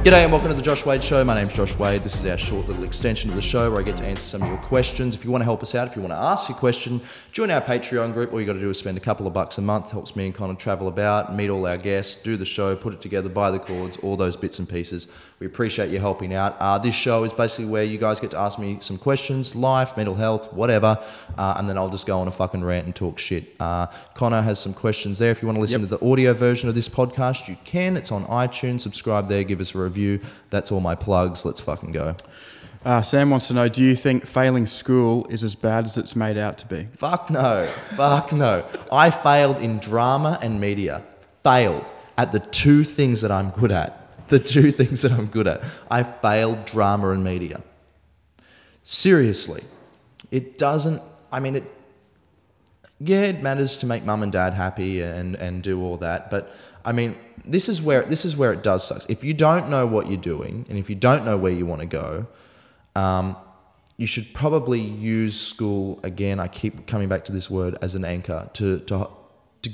G'day and welcome to the Josh Wade Show. My name's Josh Wade. This is our short little extension of the show where I get to answer some of your questions. If you want to help us out, if you want to ask your question, join our Patreon group. All you got to do is spend a couple of bucks a month. Helps me and Connor travel about, meet all our guests, do the show, put it together, buy the cords, all those bits and pieces. We appreciate you helping out. This show is basically where you guys get to ask me some questions, life, mental health, whatever, and then I'll just go on a fucking rant and talk shit. Connor has some questions there. If you want to listen to the audio version of this podcast, you can. It's on iTunes. Subscribe there. Give us a review. That's all my plugs. Let's fucking go. Sam wants to know, do you think failing school is as bad as it's made out to be? Fuck no. Fuck no. I failed in drama and media. Failed at the two things that I'm good at. The two things that I'm good at. I failed drama and media. Seriously. It doesn't, I mean, it matters to make mum and dad happy and do all that, but I mean, this is where it does suck. If you don't know what you're doing and if you don't know where you want to go, you should probably use school, again, I keep coming back to this word, as an anchor to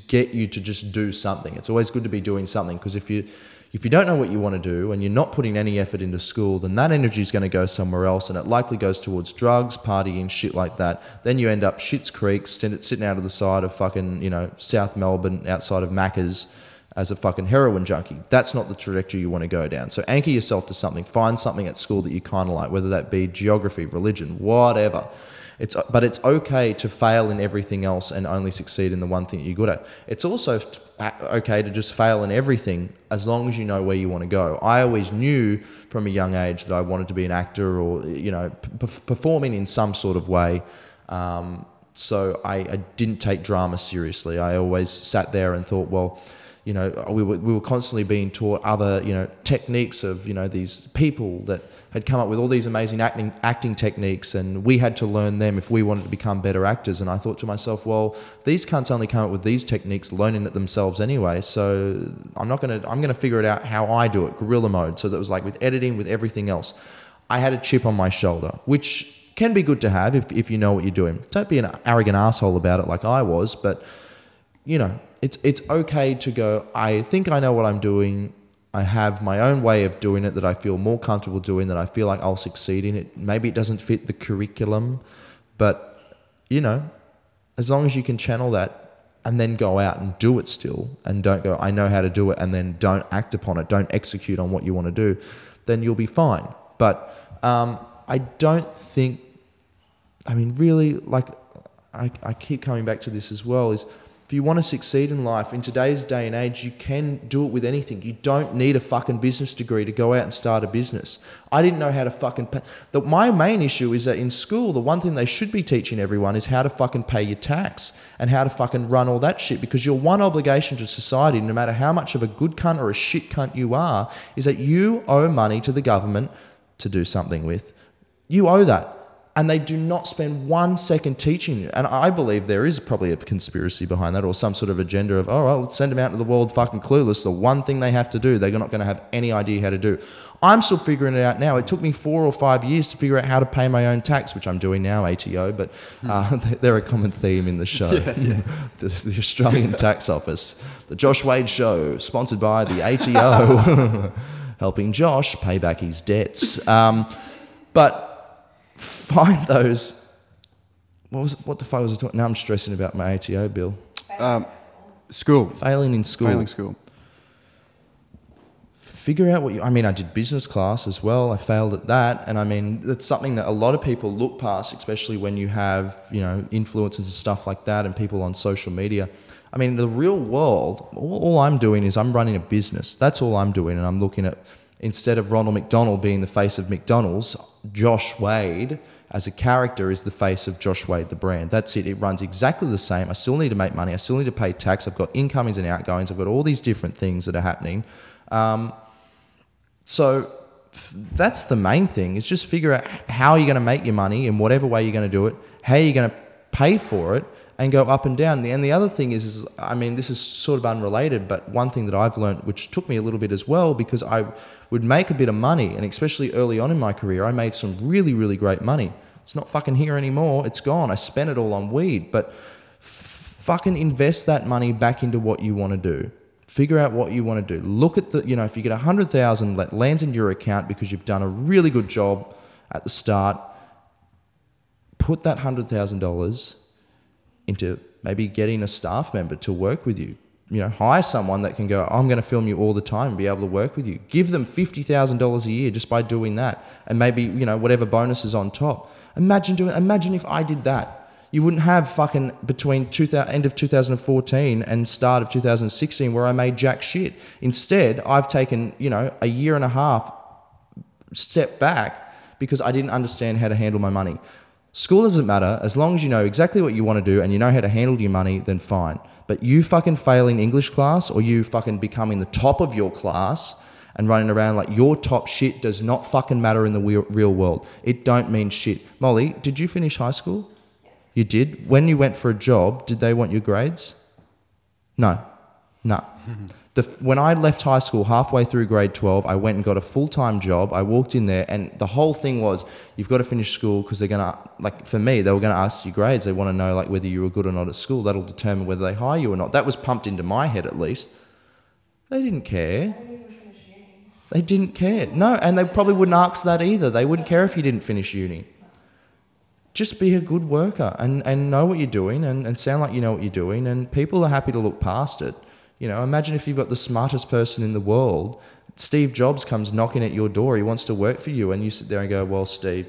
get you to just do something. It's always good to be doing something, because if you don't know what you want to do and you're not putting any effort into school, then that energy is going to go somewhere else, and it likely goes towards drugs, partying, shit like that. Then you end up Schitt's Creek, sitting out of the side of fucking, South Melbourne, outside of Macca's, as a fucking heroin junkie. That's not the trajectory you want to go down. So anchor yourself to something. Find something at school that you kind of like, whether that be geography, religion, whatever. But it's okay to fail in everything else and only succeed in the one thing that you're good at. It's also okay to just fail in everything as long as you know where you want to go. I always knew from a young age that I wanted to be an actor or, performing in some sort of way. So I didn't take drama seriously. I always sat there and thought, well, we were constantly being taught other, techniques of, these people that had come up with all these amazing acting techniques, and we had to learn them if we wanted to become better actors. And I thought to myself, well, these cunts only come up with these techniques learning it themselves anyway. So I'm going to figure it out how I do it, guerrilla mode. So that was like with editing, with everything else. I had a chip on my shoulder, which can be good to have if you know what you're doing. Don't be an arrogant asshole about it like I was, but it's okay to go, I think I know what I'm doing. I have my own way of doing it that I feel more comfortable doing, that I feel like I'll succeed in it. Maybe it doesn't fit the curriculum, but, as long as you can channel that and then go out and do it still, and don't go, I know how to do it, and then don't act upon it, don't execute on what you want to do, then you'll be fine. But I don't think, really, like, I keep coming back to this as well, is if you want to succeed in life, in today's day and age, you can do it with anything. You don't need a fucking business degree to go out and start a business. I didn't know how to fucking pay. My main issue is that in school, the one thing they should be teaching everyone is how to fucking pay your tax and how to fucking run all that shit, because your one obligation to society, no matter how much of a good cunt or a shit cunt you are, is that you owe money to the government to do something with. You owe that. And they do not spend 1 second teaching you. And I believe there is probably a conspiracy behind that, or some sort of agenda of, oh, well, let's send them out into the world fucking clueless. The one thing they have to do, they're not going to have any idea how to do. I'm still figuring it out now. It took me 4 or 5 years to figure out how to pay my own tax, which I'm doing now, ATO, but they're a common theme in the show. The Australian Tax Office. The Josh Wade Show, sponsored by the ATO, helping Josh pay back his debts. But find those. What the fuck was I talking? Now I'm stressing about my ATO bill. School. Failing in school. Failing school. Figure out what I did business class as well. I failed at that. And that's something that a lot of people look past, especially when you have, influencers and stuff like that and people on social media. In the real world, all I'm doing is I'm running a business. That's all I'm doing. And I'm looking at, instead of Ronald McDonald being the face of McDonald's, Josh Wade as a character is the face of Josh Wade, the brand. That's it. It runs exactly the same. I still need to make money. I still need to pay tax. I've got incomings and outgoings. I've got all these different things that are happening. So that's the main thing, is just figure out how you're going to make your money in whatever way you're going to do it, how you're going to pay for it, and go up and down. And the other thing is this is sort of unrelated, but one thing that I've learned, which took me a little bit as well, because I would make a bit of money, and especially early on in my career, I made some really, really great money. It's not fucking here anymore. It's gone. I spent it all on weed. But fucking invest that money back into what you want to do. Figure out what you want to do. Look at the, if you get 100,000 that lands into your account because you've done a really good job at the start, put that $100,000 into maybe getting a staff member to work with you. Hire someone that can go, I'm going to film you all the time and be able to work with you. Give them $50,000 a year just by doing that. And maybe, whatever bonuses on top. Imagine if I did that. You wouldn't have fucking between end of 2014 and start of 2016 where I made jack shit. Instead, I've taken, a year and a half step back because I didn't understand how to handle my money. School doesn't matter. As long as you know exactly what you want to do and you know how to handle your money, then fine. But you fucking failing English class or you fucking becoming the top of your class and running around like your top shit does not fucking matter in the real world. It don't mean shit. Molly, did you finish high school? You did? When you went for a job, did they want your grades? No. When I left high school halfway through grade 12, I went and got a full-time job. I walked in there and the whole thing was, you've got to finish school because they're going to, for me, they were going to ask you grades. They want to know whether you were good or not at school. That'll determine whether they hire you or not. That was pumped into my head at least. They didn't care. They didn't care. No, and they probably wouldn't ask that either. They wouldn't care if you didn't finish uni. Just be a good worker and know what you're doing and sound like you know what you're doing, and people are happy to look past it. Imagine if you've got the smartest person in the world. Steve Jobs comes knocking at your door. He wants to work for you, and you sit there and go, well, Steve,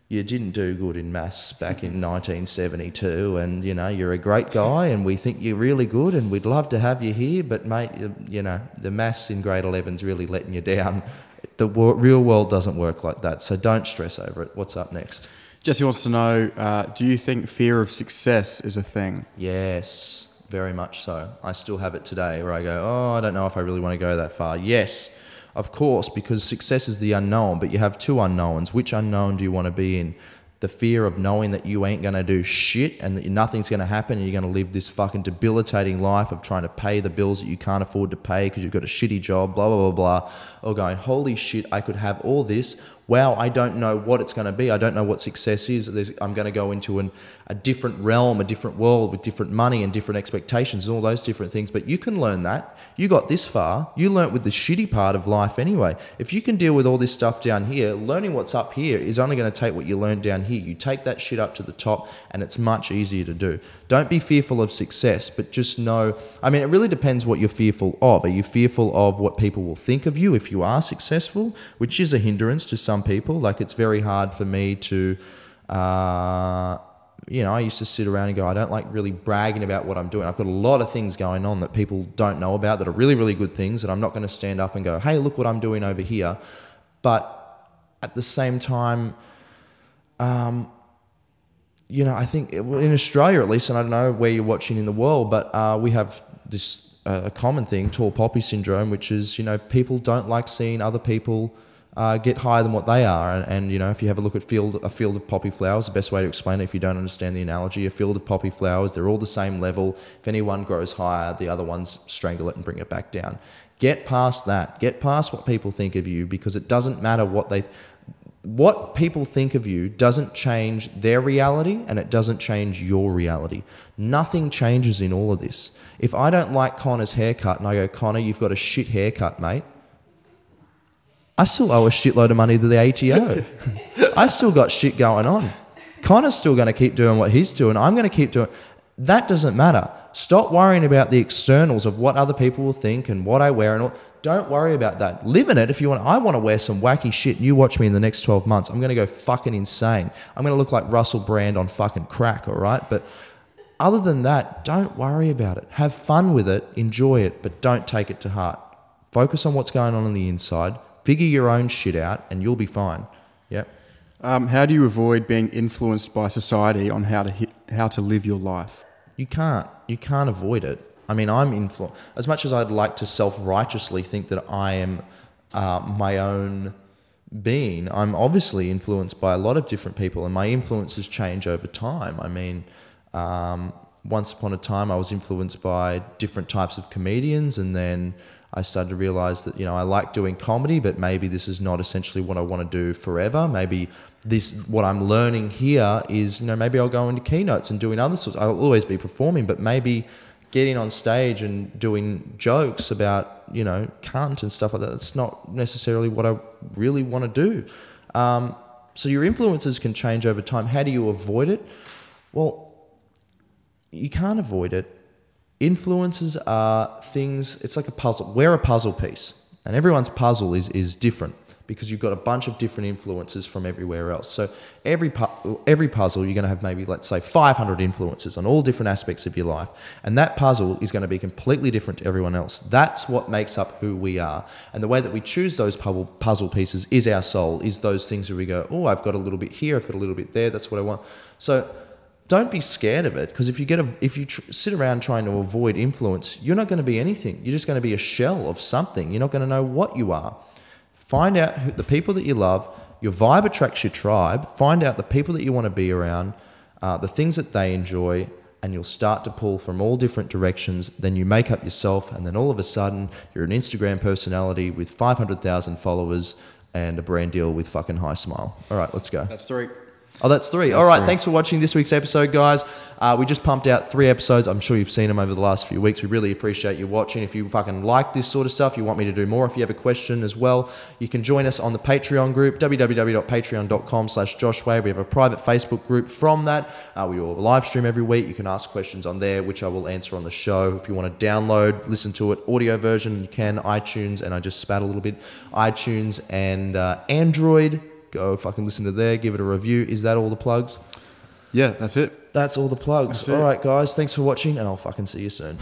you didn't do good in maths back in 1972, and, you're a great guy, and we think you're really good, and we'd love to have you here, but, mate, the maths in grade 11's really letting you down. The real world doesn't work like that, so don't stress over it. What's up next? Jesse wants to know, do you think fear of success is a thing? Yes, very much so. I still have it today where I go, I don't know if I really want to go that far. Yes, of course, because success is the unknown, but you have two unknowns. Which unknown do you want to be in? The fear of knowing that you ain't going to do shit and that nothing's going to happen and you're going to live this fucking debilitating life of trying to pay the bills that you can't afford to pay because you've got a shitty job, blah, blah, blah, blah. Or going, holy shit, I could have all this. Wow, I don't know what it's going to be. I don't know what success is. I'm going to go into a different realm, a different world with different money and different expectations and all those different things. But you can learn that. You got this far. You learnt with the shitty part of life anyway. If you can deal with all this stuff down here, learning what's up here is only going to take what you learned down here. You take that shit up to the top and it's much easier to do. Don't be fearful of success, but just know, it really depends what you're fearful of. Are you fearful of what people will think of you if you are successful, which is a hindrance to some people? It's very hard for me to, I used to sit around and go, I don't like really bragging about what I'm doing. I've got a lot of things going on that people don't know about that are really, really good things, and I'm not going to stand up and go, hey, look what I'm doing over here. But at the same time, I think in Australia at least, and I don't know where you're watching in the world, but we have this a common thing, tall poppy syndrome, which is, people don't like seeing other people get higher than what they are. And if you have a look at a field of poppy flowers, the best way to explain it if you don't understand the analogy, a field of poppy flowers, they're all the same level. If any one grows higher, the other ones strangle it and bring it back down. Get past that. Get past what people think of you, because it doesn't matter what people think of you doesn't change their reality, and it doesn't change your reality. Nothing changes in all of this. If I don't like Connor's haircut and I go, Connor, you've got a shit haircut, mate, I still owe a shitload of money to the ATO. I still got shit going on. Connor's still going to keep doing what he's doing. I'm going to keep doing. That doesn't matter. Stop worrying about the externals of what other people will think and what I wear and all. Don't worry about that. Live in it if you want. I want to wear some wacky shit and you watch me in the next 12 months. I'm going to go fucking insane. I'm going to look like Russell Brand on fucking crack, all right? But other than that, don't worry about it. Have fun with it. Enjoy it, but don't take it to heart. Focus on what's going on the inside. Figure your own shit out and you'll be fine. Yep. How do you avoid being influenced by society on how to live your life? You can't avoid it. I'm influenced. As much as I'd like to self-righteously think that I am my own being, I'm obviously influenced by a lot of different people, and my influences change over time. Once upon a time, I was influenced by different types of comedians, and then I started to realize that, I like doing comedy, but maybe this is not essentially what I want to do forever. Maybe what I'm learning here is, maybe I'll go into keynotes and doing other sorts. I'll always be performing, but maybe getting on stage and doing jokes about, you know, cunt and stuff like that. That's not necessarily what I really want to do. So your influences can change over time. How do you avoid it? Well, you can't avoid it. Influences are things, it's like a puzzle. We're a puzzle piece. And everyone's puzzle is different because you've got a bunch of different influences from everywhere else. So every puzzle, you're going to have maybe, let's say, 500 influences on all different aspects of your life. And that puzzle is going to be completely different to everyone else. That's what makes up who we are. And the way that we choose those puzzle pieces is our soul, is those things where we go, oh, I've got a little bit here, I've got a little bit there, that's what I want. So don't be scared of it, because if you sit around trying to avoid influence, you're not going to be anything. You're just going to be a shell of something. You're not going to know what you are. Find out the people that you love. Your vibe attracts your tribe. Find out the people that you want to be around, the things that they enjoy, and you'll start to pull from all different directions. Then you make up yourself, and then all of a sudden, you're an Instagram personality with 500,000 followers and a brand deal with fucking High Smile. All right, let's go. That's 3. Oh, that's 3. All right, thanks for watching this week's episode, guys. We just pumped out 3 episodes. I'm sure you've seen them over the last few weeks. We really appreciate you watching. If you fucking like this sort of stuff, you want me to do more, if you have a question as well, you can join us on the Patreon group, www.patreon.com/Joshway. We have a private Facebook group from that. We do a live stream every week. You can ask questions on there, which I will answer on the show. If you want to download, listen to it, audio version, you can, iTunes, and I just spat a little bit, iTunes and Android. Go fucking listen to there, give it a review. Is that all the plugs? Yeah, that's it. That's all the plugs. All right, guys. Thanks for watching, and I'll fucking see you soon.